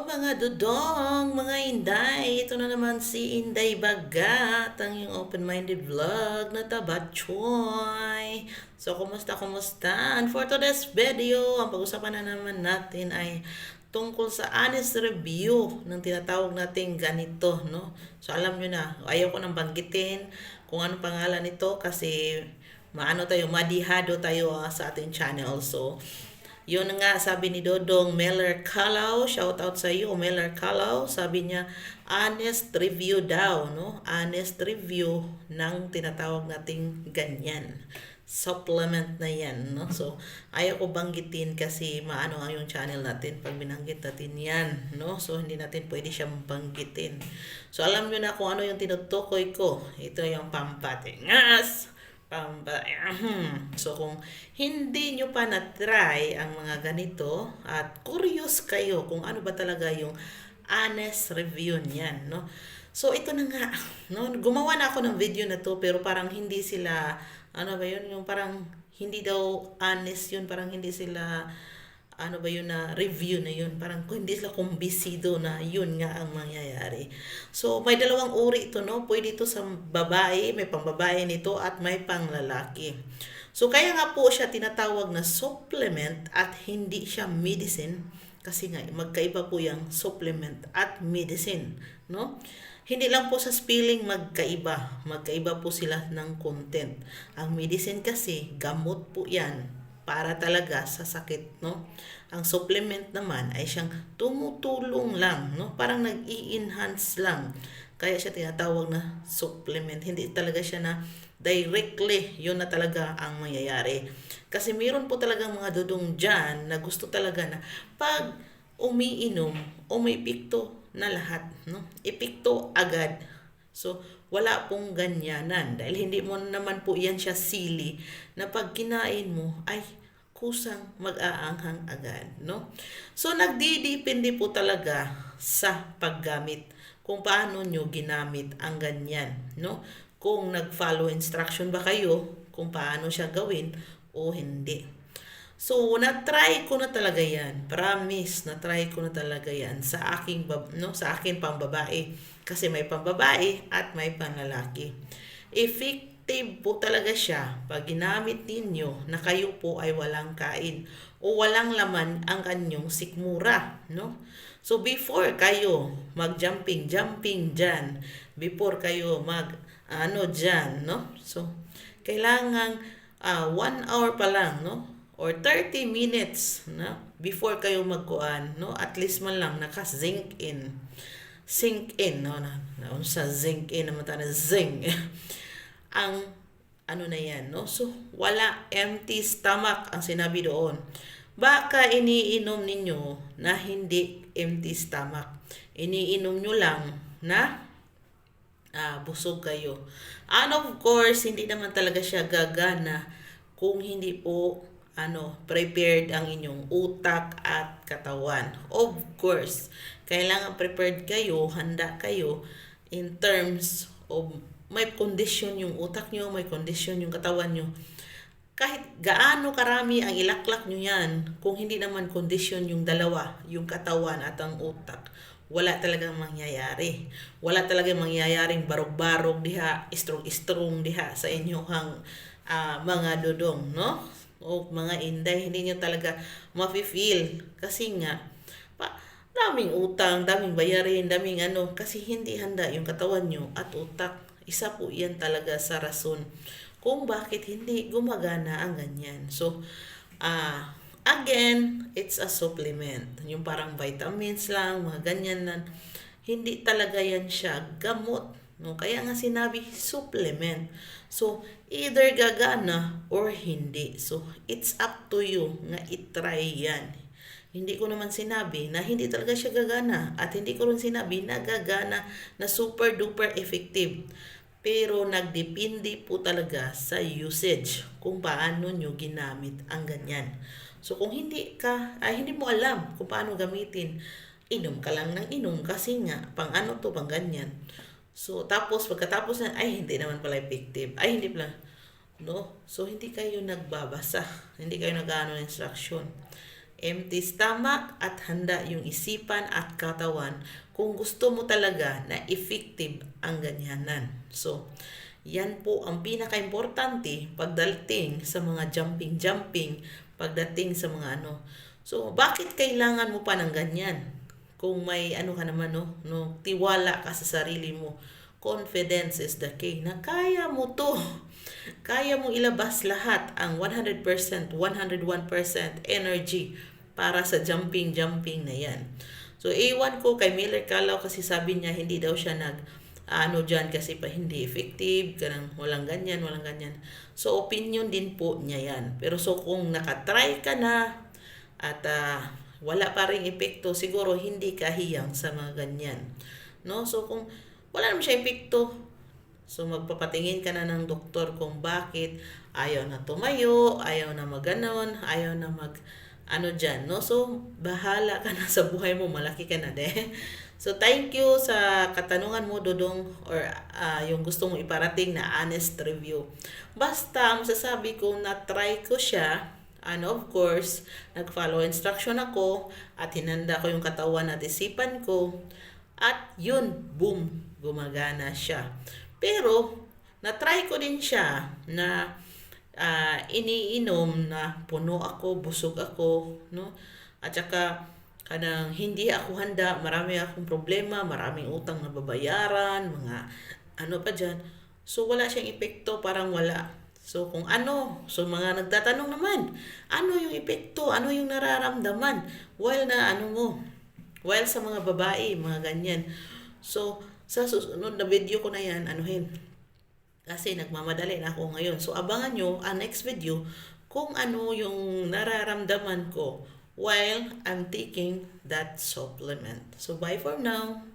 Mga dudong, mga inday, ito na naman si Inday Bagat, ang yung open-minded vlog na tabatchoy. So, kumusta? And for today's video, ang pag-usapan na naman natin ay tungkol sa honest review ng tinatawag nating ganito, no? So, alam nyo na, ayaw ko nang banggitin kung anong pangalan nito kasi madihado tayo sa ating channel. So, yun nga, sabi ni Dodong Meller Kalau, shout out sa iyo, Meller Kalau. Sabi niya, honest review daw, no? Honest review ng tinatawag nating ganyan. Supplement na yan, no? So, ayaw ko banggitin kasi maano nga yung channel natin pag binanggit natin yan, no? So, hindi natin pwede siyang banggitin. So, alam nyo na kung ano yung tinutukoy ko. Ito yung pampatingas. So, kung hindi nyo pa na-try ang mga ganito at curious kayo kung ano ba talaga yung honest review niyan, no? So, ito na nga, no? Gumawa na ako ng video na to pero parang hindi sila, ano ba yun, yung parang hindi daw honest yun, parang hindi sila ano ba yun na review na yun, parang kung hindi sila kumbisido na yun nga ang mangyayari. So, may dalawang uri ito, no? Pwede ito sa babae, may pangbabae nito at may panglalaki. So, kaya nga po siya tinatawag na supplement at hindi siya medicine kasi nga magkaiba po yung supplement at medicine, no? Hindi lang po sa spelling magkaiba po sila ng content. Ang medicine kasi, gamot po yan para talaga sa sakit, no? Ang supplement naman ay siyang tumutulong lang, no? Parang nag-i-enhance lang. Kaya siya tinatawag na supplement. Hindi talaga siya na directly, yun na talaga ang mangyayari. Kasi meron po talagang mga dudong dyan na gusto talaga na pag umiinom, umipikto na lahat, no? Ipikto agad. So, wala pong ganyanan. Dahil hindi mo naman po yan siya sili na pag kinain mo ay kusang mag-aanghang agad, no? So, nagdidepende po talaga sa paggamit kung paano nyo ginamit ang ganyan, no? Kung nag-follow instruction ba kayo kung paano siya gawin o hindi. So, na-try ko na talaga yan. Promise, na-try ko na talaga yan sa aking, sa akin pambabae. Kasi may pambabae at may panlalaki. Effective po talaga siya pag ginamit ninyo na kayo po ay walang kain o walang laman ang kanyong sikmura, no? So, before kayo mag-jumping dyan, before kayo dyan, no? So, kailangan 1 hour pa lang, no? Or 30 minutes na before kayo magkuan, no? At least man lang naka-zinc in. Sink in, no? Sa zinc in naman tayo na zinc. Ang ano na yan, no? So, wala, empty stomach ang sinabi doon. Baka iniinom ninyo na hindi empty stomach. Iniinom nyo lang na busog kayo. And of course, hindi naman talaga siya gagana kung hindi po prepared ang inyong utak at katawan. Of course, kailangan prepared kayo, handa kayo in terms of may condition yung utak nyo, may condition yung katawan nyo. Kahit gaano karami ang ilaklak nyo yan, kung hindi naman condition yung dalawa, yung katawan at ang utak, wala talagang mangyayari. Wala talagang mangyayaring barog-barog diha, istrong-istrong diha sa inyong mga dudong, no? O mga inday, hindi nyo talaga mafe-feel. Kasi nga, daming utang, daming bayarin, daming kasi hindi handa yung katawan nyo at utak. Isa po yan talaga sa rason kung bakit hindi gumagana ang ganyan. So, again, it's a supplement. Yung parang vitamins lang, mga ganyan na. Hindi talaga yan siya gamot. No? Kaya nga sinabi, supplement. So, either gagana or hindi. So, it's up to you nga itry yan. Hindi ko naman sinabi na hindi talaga siya gagana. At hindi ko rin sinabi na gagana na super duper effective. Pero nagdepende po talaga sa usage kung paano nyo ginamit ang ganyan. So, kung hindi mo alam kung paano gamitin, inom ka lang ng inom kasi nga, pang ganyan. So, pagkatapos na, hindi naman pala effective. Hindi pala, no? So, hindi kayo nagbabasa. Hindi kayo nag-ano ng instruction. empty stomach at handa yung isipan at katawan kung gusto mo talaga na effective ang ganyanan. So, yan po ang pinaka-importante pagdating sa mga jumping, pagdating sa mga ano. So, bakit kailangan mo pa ng ganyan? Kung may ano ka naman, no, tiwala ka sa sarili mo. Confidence is the key na kaya mo to. Kaya mo ilabas lahat ang 100%, 101% energy para sa jumping na yan. So, ewan ko kay Miller Calao kasi sabi niya hindi daw siya ano dyan kasi pa hindi effective, walang ganyan. So, opinion din po niya yan. Pero so, kung nakatry ka na at wala pa ring epekto, siguro hindi ka hiyang sa mga ganyan. No? So, kung wala naman siya epekto, so magpapatingin ka na ng doktor kung bakit ayaw na tumayo, ayaw na maganon, ayaw na ano dyan, no? So, bahala ka na sa buhay mo, malaki ka na de. So, thank you sa katanungan mo, Dodong, or yung gusto mong iparating na honest review. Basta, masasabi ko na try ko siya, and of course, nag-follow instruction ako, at hinanda ko yung katawan at isipan ko, at yun, boom, gumagana siya. Pero, na-try ko din siya na iniinom na puno ako, busog ako, no? At saka, kanang hindi ako handa, marami akong problema, maraming utang na babayaran, mga ano pa dyan. So, wala siyang epekto, parang wala. So, kung ano, so mga nagtatanong naman, ano yung epekto, ano yung nararamdaman, while sa mga babae, mga ganyan. So, sa susunod na video ko na yan, anuhin. Kasi nagmamadali na ako ngayon. So, abangan nyo ang next video kung ano yung nararamdaman ko while I'm taking that supplement. So, bye for now.